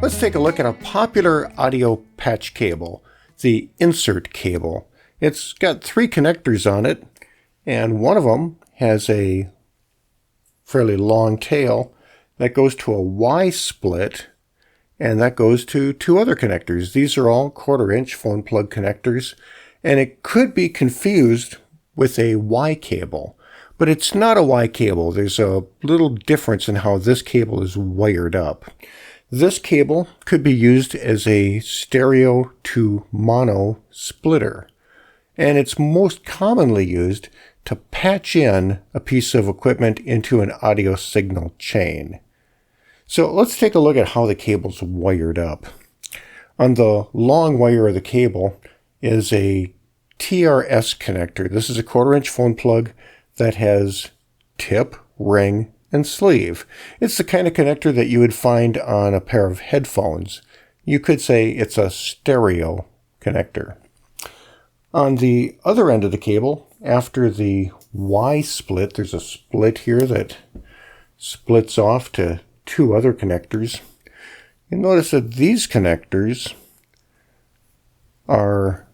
Let's take a look at a popular audio patch cable, the insert cable. It's got 3 connectors on it, and one of them has a fairly long tail that goes to a Y split, and that goes to 2 other connectors. These are all 1/4-inch phone plug connectors, and it could be confused with a Y cable, but it's not a Y cable. There's a little difference in how this cable is wired up. This cable could be used as a stereo to mono splitter, and it's most commonly used to patch in a piece of equipment into an audio signal chain. So let's take a look at how the cable's wired up. On the long wire of the cable is a TRS connector. This is a 1/4-inch phone plug that has tip, ring, and sleeve. It's the kind of connector that you would find on a pair of headphones. You could say it's a stereo connector. On the other end of the cable, after the Y split, there's a split here that splits off to 2 other connectors. You'll notice that these connectors are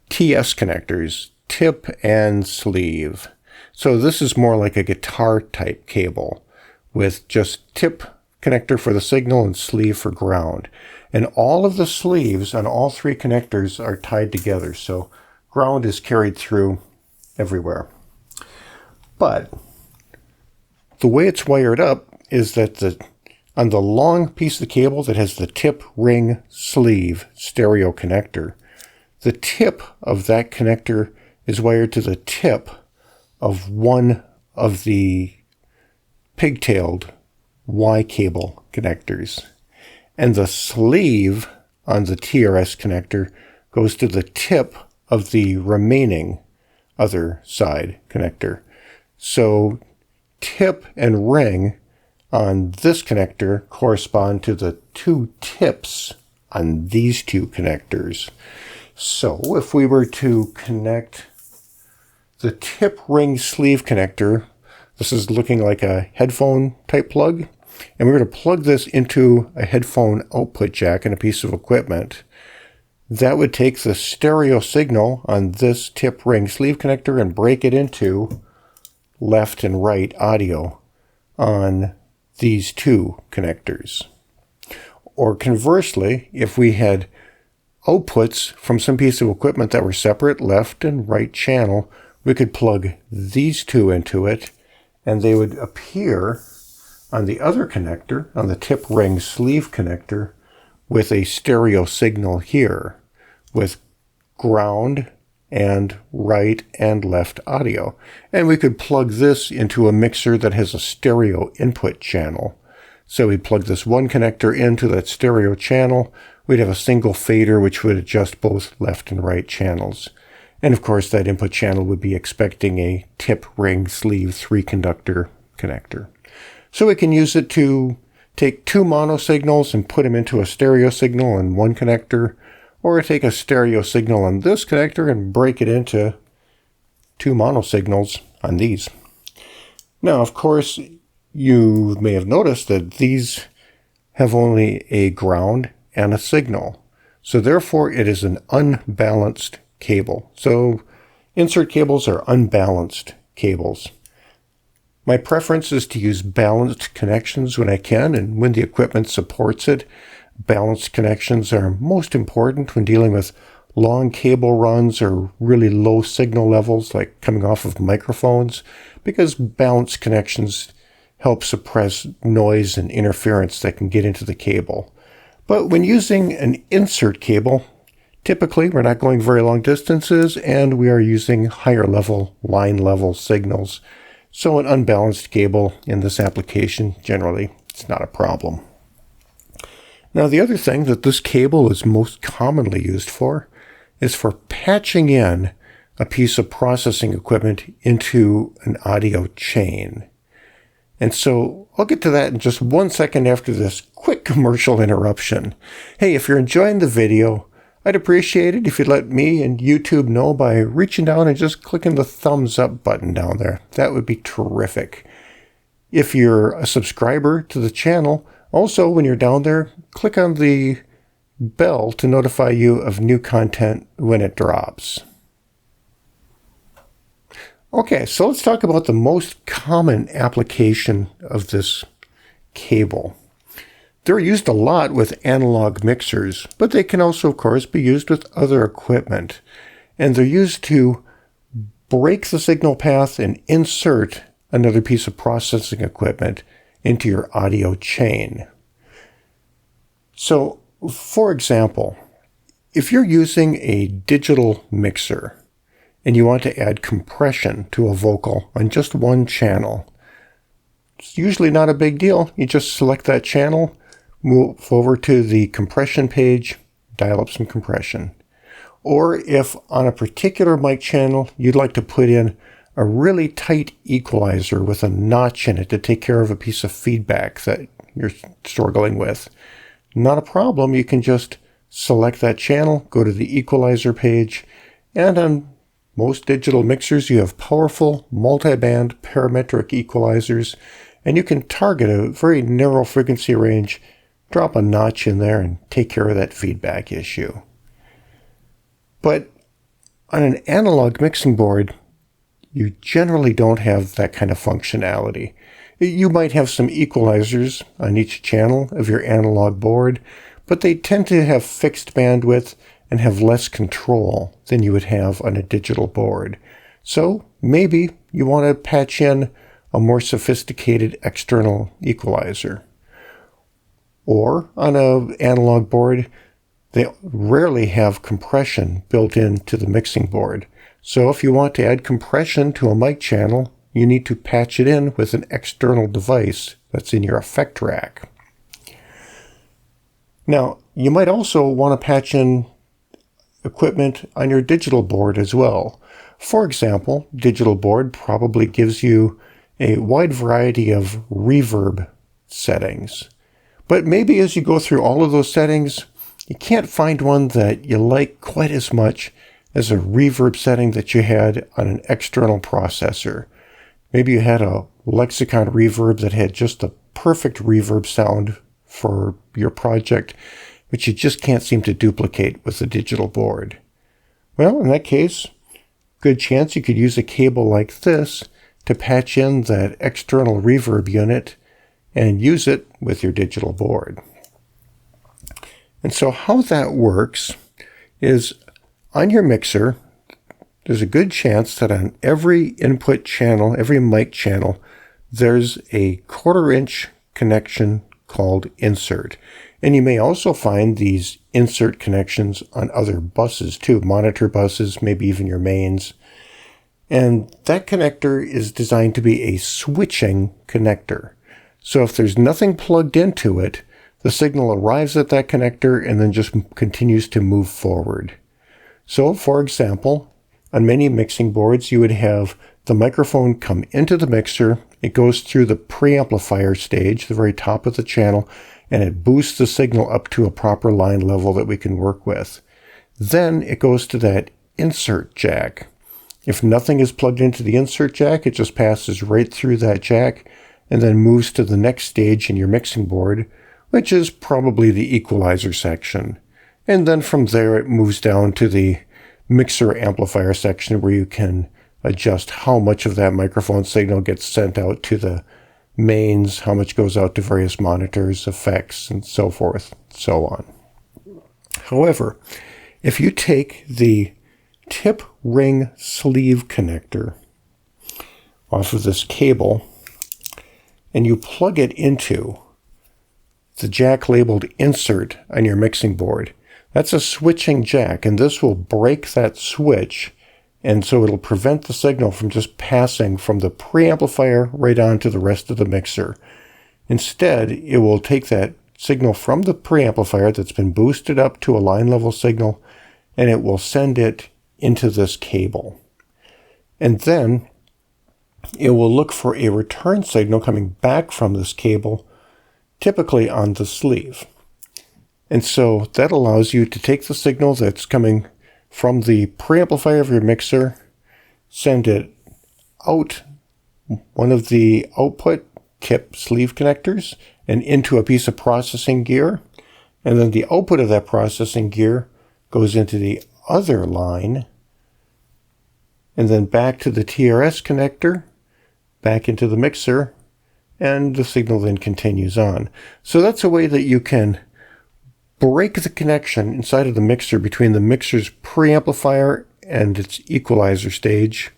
TS connectors, tip and sleeve. So this is more like a guitar type cable with just tip connector for the signal and sleeve for ground. And all of the sleeves on all 3 connectors are tied together, so ground is carried through everywhere. But the way it's wired up is that on the long piece of the cable that has the tip, ring, sleeve stereo connector, the tip of that connector is wired to the tip of one of the pigtailed Y cable connectors. And the sleeve on the TRS connector goes to the tip of the remaining other side connector. So tip and ring on this connector correspond to the 2 tips on these 2 connectors. So if we were to connect the tip ring sleeve connector, this is looking like a headphone type plug, and we're going to plug this into a headphone output jack in a piece of equipment. That would take the stereo signal on this tip ring sleeve connector and break it into left and right audio on these 2 connectors. Or conversely, if we had outputs from some piece of equipment that were separate, left and right channel, we could plug these 2 into it, and they would appear on the other connector, on the tip ring sleeve connector, with a stereo signal here, with ground and right and left audio. And we could plug this into a mixer that has a stereo input channel. So we plug this one connector into that stereo channel. We'd have a single fader which would adjust both left and right channels. And of course, that input channel would be expecting a tip ring sleeve 3-conductor connector. So we can use it to take 2 mono signals and put them into a stereo signal on one connector, or take a stereo signal on this connector and break it into 2 mono signals on these. Now, of course, you may have noticed that these have only a ground and a signal. So therefore, it is an unbalanced cable. So insert cables are unbalanced cables. My preference is to use balanced connections when I can, and when the equipment supports it. Balanced connections are most important when dealing with long cable runs or really low signal levels like coming off of microphones, because balanced connections help suppress noise and interference that can get into the cable. But when using an insert cable, typically we're not going very long distances and we are using higher level, line level signals. So an unbalanced cable in this application, generally, it's not a problem. Now, the other thing that this cable is most commonly used for is for patching in a piece of processing equipment into an audio chain. And so I'll get to that in just 1 second after this quick commercial interruption. Hey, if you're enjoying the video, I'd appreciate it if you'd let me and YouTube know by reaching down and just clicking the thumbs up button down there. That would be terrific. If you're a subscriber to the channel, Also, when you're down there, click on the bell to notify you of new content when it drops. Okay, so let's talk about the most common application of this cable. They're used a lot with analog mixers, but they can also, of course, be used with other equipment. And they're used to break the signal path and insert another piece of processing equipment into your audio chain. So, for example, if you're using a digital mixer and you want to add compression to a vocal on just one channel, it's usually not a big deal. You just select that channel, move over to the compression page, dial up some compression. Or if on a particular mic channel you'd like to put in a really tight equalizer with a notch in it to take care of a piece of feedback that you're struggling with, not a problem. You can just select that channel, go to the equalizer page, and on most digital mixers you have powerful multi-band parametric equalizers, and you can target a very narrow frequency range, drop a notch in there, and take care of that feedback issue. But on an analog mixing board, you generally don't have that kind of functionality. You might have some equalizers on each channel of your analog board, but they tend to have fixed bandwidth and have less control than you would have on a digital board. So maybe you want to patch in a more sophisticated external equalizer. Or on an analog board, they rarely have compression built into the mixing board. So if you want to add compression to a mic channel, you need to patch it in with an external device that's in your effect rack. Now, you might also want to patch in equipment on your digital board as well. For example, digital board probably gives you a wide variety of reverb settings. But maybe as you go through all of those settings, you can't find one that you like quite as much as a reverb setting that you had on an external processor. Maybe you had a Lexicon reverb that had just the perfect reverb sound for your project, which you just can't seem to duplicate with a digital board. Well, in that case, good chance you could use a cable like this to patch in that external reverb unit and use it with your digital board. And so how that works is on your mixer, there's a good chance that on every input channel, every mic channel, there's a 1/4-inch connection called insert. And you may also find these insert connections on other buses too, monitor buses, maybe even your mains. And that connector is designed to be a switching connector. So if there's nothing plugged into it, the signal arrives at that connector and then just continues to move forward. So, for example, on many mixing boards, you would have the microphone come into the mixer, it goes through the preamplifier stage, the very top of the channel, and it boosts the signal up to a proper line level that we can work with. Then it goes to that insert jack. If nothing is plugged into the insert jack, it just passes right through that jack and then moves to the next stage in your mixing board, which is probably the equalizer section. And then from there it moves down to the mixer amplifier section where you can adjust how much of that microphone signal gets sent out to the mains, how much goes out to various monitors, effects, and so forth, so on. However, if you take the tip ring sleeve connector off of this cable and you plug it into the jack labeled insert on your mixing board, that's a switching jack, and this will break that switch, and so it'll prevent the signal from just passing from the preamplifier right on to the rest of the mixer. Instead, it will take that signal from the preamplifier that's been boosted up to a line level signal, and it will send it into this cable. And then it will look for a return signal coming back from this cable, typically on the sleeve. And so that allows you to take the signal that's coming from the preamplifier of your mixer, send it out one of the output tip sleeve connectors, and into a piece of processing gear. And then the output of that processing gear goes into the other line, and then back to the TRS connector, back into the mixer, and the signal then continues on. So that's a way that you can break the connection inside of the mixer between the mixer's preamplifier and its equalizer stage,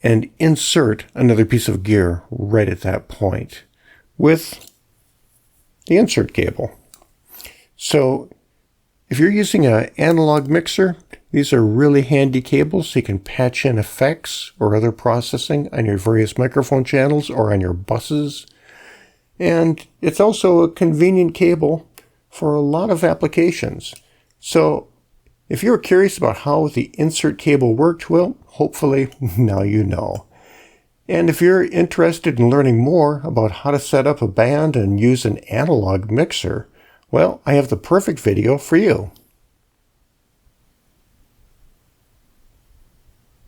and insert another piece of gear right at that point with the insert cable. So if you're using an analog mixer, these are really handy cables so you can patch in effects or other processing on your various microphone channels or on your buses. And it's also a convenient cable for a lot of applications. So if you're curious about how the insert cable worked, well, hopefully now you know. And if you're interested in learning more about how to set up a band and use an analog mixer, well, I have the perfect video for you.